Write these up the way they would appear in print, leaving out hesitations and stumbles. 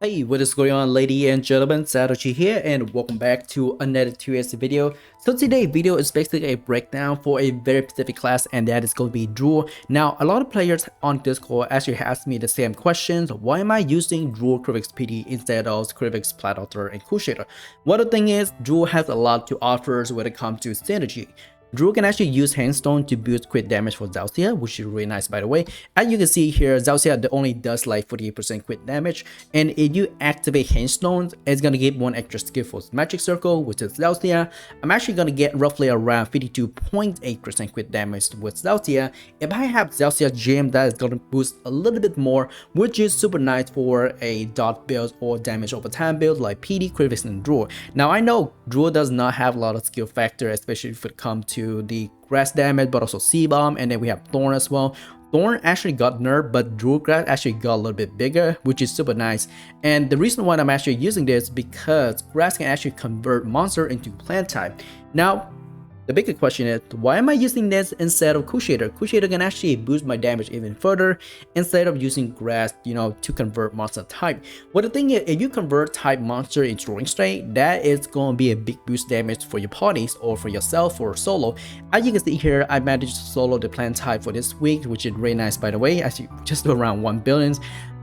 Hey, what is going on, ladies and gentlemen? Satoshi here, and welcome back to another 2S video. So today's video is basically a breakdown for a very specific class, and that is going to be Druid. Now, a lot of players on Discord actually asked me the same questions. Why am I using Druid Krivis-PD instead of Krivis-PD-Crusader? Well, the thing is, Druid has a lot to offer when it comes to synergy. Druid can actually use Handstone to boost crit damage for Zalcia, which is really nice by the way. As you can see here, Zalcia only does like 48% crit damage, and if you activate Handstone, it's gonna give one extra skill for Magic Circle, which is Zalcia. I'm actually gonna get roughly around 52.8% crit damage with Zalcia. If I have Zalcia Gem, that is gonna boost a little bit more, which is super nice for a dot build or damage over time build like PD, Krivis, and Druid. Now I know Druid does not have a lot of skill factor, especially if it comes to the grass damage, but also C-Bomb, and then we have Thorn as well. Thorn actually got nerfed, but Druid Grass actually got a little bit bigger, which is super nice. And the reason why I'm actually using this because grass can actually convert monster into plant type. Now, the bigger question is, why am I using this instead of Crusader? Crusader can actually boost my damage even further instead of using grass, to convert monster type. Well, the thing is, if you convert type monster into drawing straight, that is going to be a big boost damage for your parties or for yourself or solo. As you can see here, I managed to solo the plant type for this week, which is really nice by the way, actually just around 1 billion.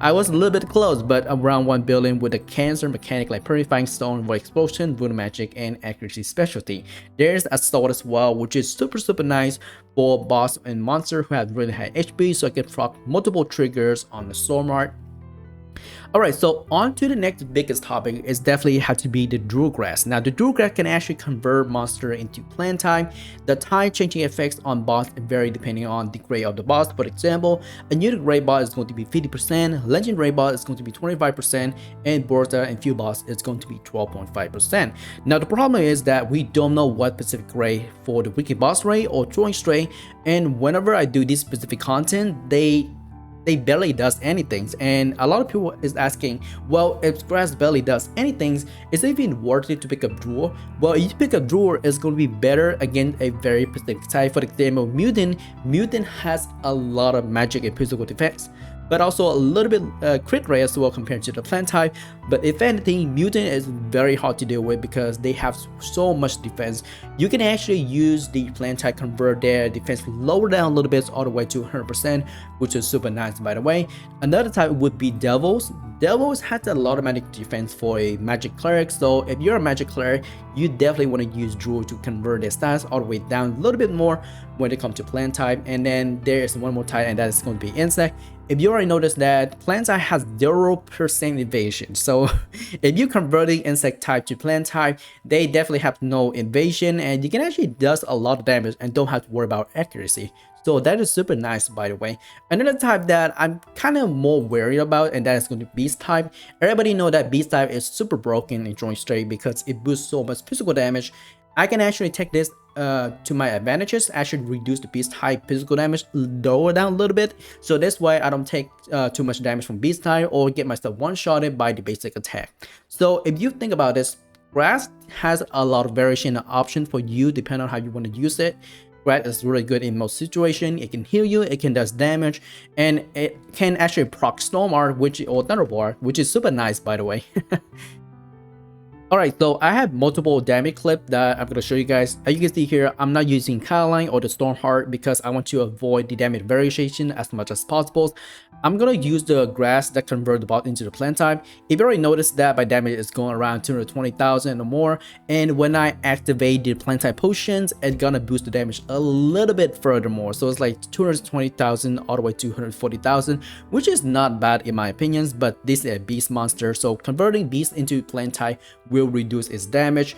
I was a little bit close, but around 1 billion with a cancer mechanic like Purifying Stone, Void Explosion, Voodoo Magic, and Accuracy Specialty. There's a sword as well, which is super nice for boss and monster who have really high HP, so I can proc multiple triggers on the Storm Art. Alright, so on to the next biggest topic is definitely have to be the Druid Grass. Now the Druid Grass can actually convert monster into plant type. The type changing effects on boss vary depending on the grade of the boss. For example, a new grade boss is going to be 50%, legendary boss is going to be 25%, and Borta and Few boss is going to be 12.5%. Now the problem is that we don't know what specific grade for the wicked boss rate or drawing straight, and whenever I do this specific content, they barely does anything, and a lot of people is asking, well, if grass barely does anything, is it even worth it to pick up Druid? Well, if you pick up Druid, it's going to be better against a very specific type. For example, Mutant has a lot of magic and physical defense, but also a little bit crit rate as well compared to the plant type. But if anything, Mutant is very hard to deal with because they have so much defense. You can actually use the plant type, convert their defense lower down a little bit all the way to 100%, which is super nice by the way. Another type would be Devils. Devils has a lot of magic defense for a magic cleric, so if you're a magic cleric, you definitely want to use Druid to convert their stats all the way down a little bit more when it comes to plant type. And then there is one more type, and that is going to be insect. If you already noticed that plant type has 0% evasion, so if you're converting insect type to plant type, they definitely have no evasion, and you can actually does a lot of damage and don't have to worry about accuracy. So that is super nice by the way. Another type that I'm kind of more worried about, and that is going to be Beast type. Everybody know that Beast type is super broken in drawing straight because it boosts so much physical damage. I can actually take this to my advantages. I should reduce the Beast type physical damage lower down a little bit, so that's why I don't take too much damage from Beast type or get myself one-shotted by the basic attack. So if you think about this, grass has a lot of variation and options for you depending on how you want to use it. Grass is really good in most situations. It can heal you, it can does damage, and it can actually proc Storm Art or Thunderbolt, which is super nice by the way. Alright, so I have multiple damage clips that I'm going to show you guys. As you can see here, I'm not using Caroline or the Storm Heart because I want to avoid the damage variation as much as possible. I'm going to use the grass that convert the bot into the plant type. If you already noticed that my damage is going around 220,000 or more, and when I activate the plant type potions, it's going to boost the damage a little bit furthermore. So it's like 220,000 all the way to 240,000, which is not bad in my opinions, but this is a beast monster, so converting beast into plant type will reduce its damage.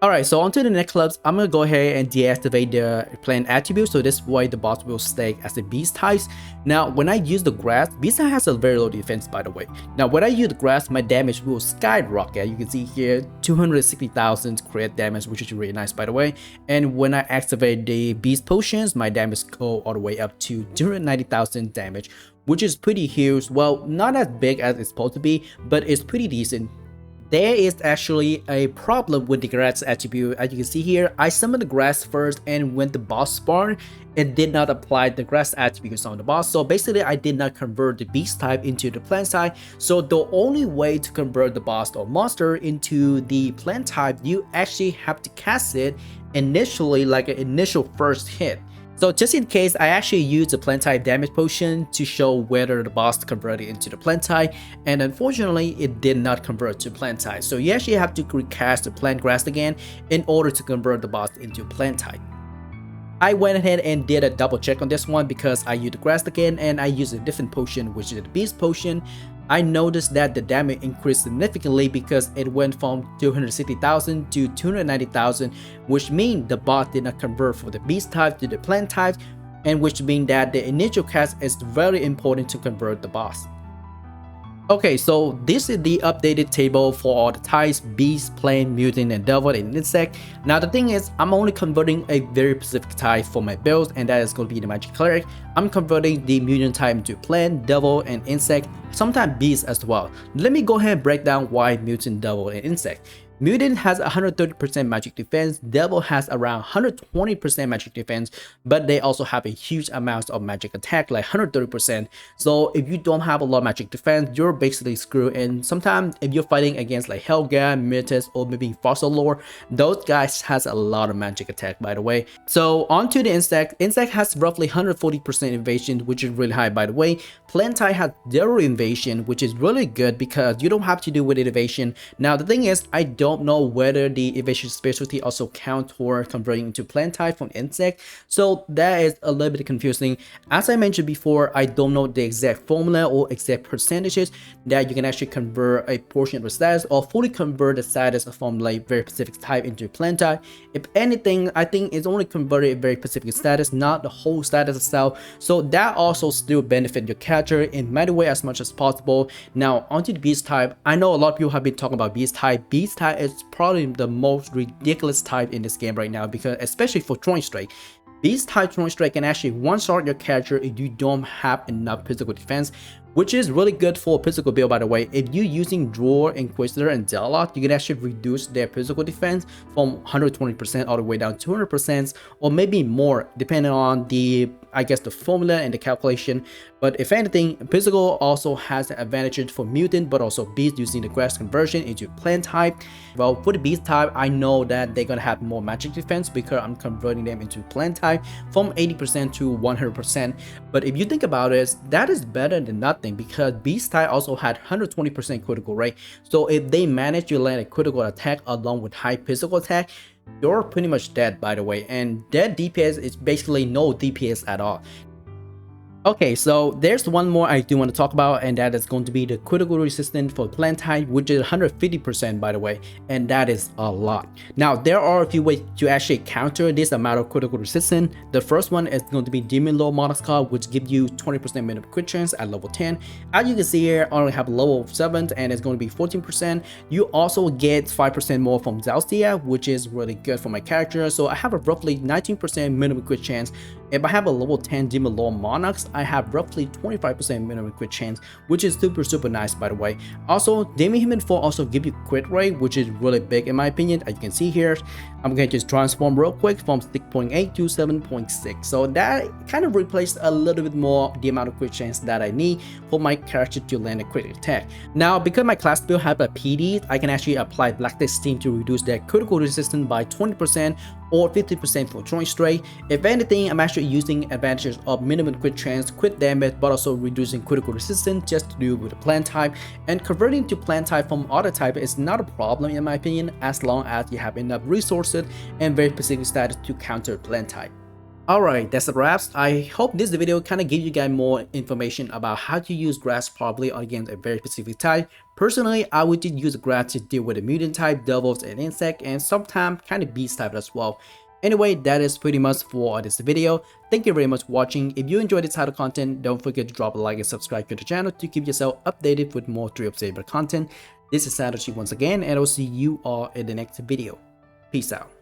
Alright, so on to the next clubs. I'm gonna go ahead and deactivate the plant attribute, so this way the boss will stay as a beast types. Now when I use the grass, beast type has a very low defense by the way. Now when I use the grass, my damage will skyrocket. You can see here 260,000 crit damage, which is really nice by the way. And when I activate the beast potions, my damage go all the way up to 290,000 damage, which is pretty huge. Well, not as big as it's supposed to be, but it's pretty decent. There is actually a problem with the grass attribute. As you can see here, I summoned the grass first, and when the boss spawned, it did not apply the grass attributes on the boss. So basically I did not convert the beast type into the plant type. So the only way to convert the boss or monster into the plant type, you actually have to cast it initially, like an initial first hit. So just in case, I actually used a plant type damage potion to show whether the boss converted into the plant type, and unfortunately it did not convert to plant type. So you actually have to recast the plant grass again in order to convert the boss into plant type. I went ahead and did a double check on this one because I used the grass again and I used a different potion, which is the beast potion. I noticed that the damage increased significantly because it went from 260,000 to 290,000, which means the boss did not convert from the beast type to the plant type, and which means that the initial cast is very important to convert the boss. Okay, so this is the updated table for all the types: beast, plant, mutant, and devil, and insect. Now the thing is, I'm only converting a very specific type for my builds, and that is going to be the magic cleric. I'm converting the mutant type into plant, devil, and insect, sometimes beast as well. Let me go ahead and break down why mutant, devil, and insect. Mutant has 130% magic defense, devil has around 120% magic defense, but they also have a huge amount of magic attack, like 130%. So if you don't have a lot of magic defense, you're basically screwed. And sometimes if you're fighting against like Helga, Mirtis, or maybe Fossil Lore, those guys has a lot of magic attack, by the way. So onto the insect. Insect has roughly 140% evasion, which is really high, by the way. Plant type has 0 evasion, which is really good because you don't have to do with evasion. Now the thing is, I don't know whether the evasion specialty also counts toward converting into plant type from insect, so that is a little bit confusing. As I mentioned before, I don't know the exact formula or exact percentages that you can actually convert a portion of the status or fully convert the status from like very specific type into plant type. If anything, I think it's only converted a very specific status, not the whole status itself, so that also still benefit your character in many ways as much as possible. Now onto the beast type. I know a lot of people have been talking about beast type. Beast type is probably the most ridiculous type in this game right now, because especially for Throwing Strike. Beast type Throwing Strike can actually one-shot your character if you don't have enough physical defense, which is really good for a physical build, by the way. If you're using Drawer, Inquisitor, and Zealot, you can actually reduce their physical defense from 120% all the way down to 200%, or maybe more, depending on the, I guess, the formula and the calculation. But if anything, physical also has the advantages for mutant, but also beast using the grass conversion into plant type. Well, for the beast type, I know that they're gonna have more magic defense because I'm converting them into plant type from 80% to 100%. But if you think about it, that is better than nothing, because beast type also had 120% critical rate. So if they manage to land a critical attack along with high physical attack, you're pretty much dead, by the way. And dead DPS is basically no DPS at all. Okay, so there's one more I do want to talk about, and that is going to be the critical resistance for plant type, which is 150%, by the way, and that is a lot. Now there are a few ways to actually counter this amount of critical resistance. The first one is going to be Demon Lord Monarch's Card, which gives you 20% minimum crit chance at level 10. As you can see here, I only have level 7 and it's going to be 14%. You also get 5% more from Zaustia, which is really good for my character. So I have a roughly 19% minimum crit chance. If I have a level 10 Demon Lord Monarchs, I have roughly 25% minimum crit chance, which is super nice, by the way. Also, Demon Human 4 also give you crit rate, which is really big in my opinion. As you can see here, I'm going to just transform real quick from 6.8 to 7.6. So that kind of replaced a little bit more the amount of crit chance that I need for my character to land a crit attack. Now, because my class build have a PD, I can actually apply Black Steam to reduce their critical resistance by 20% or 50% for Throwing Strike. If anything, I'm actually using advantages of minimum crit chance, crit damage, but also reducing critical resistance just to do with the plant type. And converting to plant type from other type is not a problem in my opinion, as long as you have enough resources and very specific status to counter plant type. Alright, that's the wraps. I hope this video kind of gave you guys more information about how to use grass properly against a very specific type. Personally, I would use grass to deal with the mutant type, devils, and insect, and sometimes kind of beast type as well. Anyway, that is pretty much for this video. Thank you very much for watching. If you enjoyed this type of content, don't forget to drop a like and subscribe to the channel to keep yourself updated with more 3 of content. This is Satoshi once again, and I'll see you all in the next video. Peace out.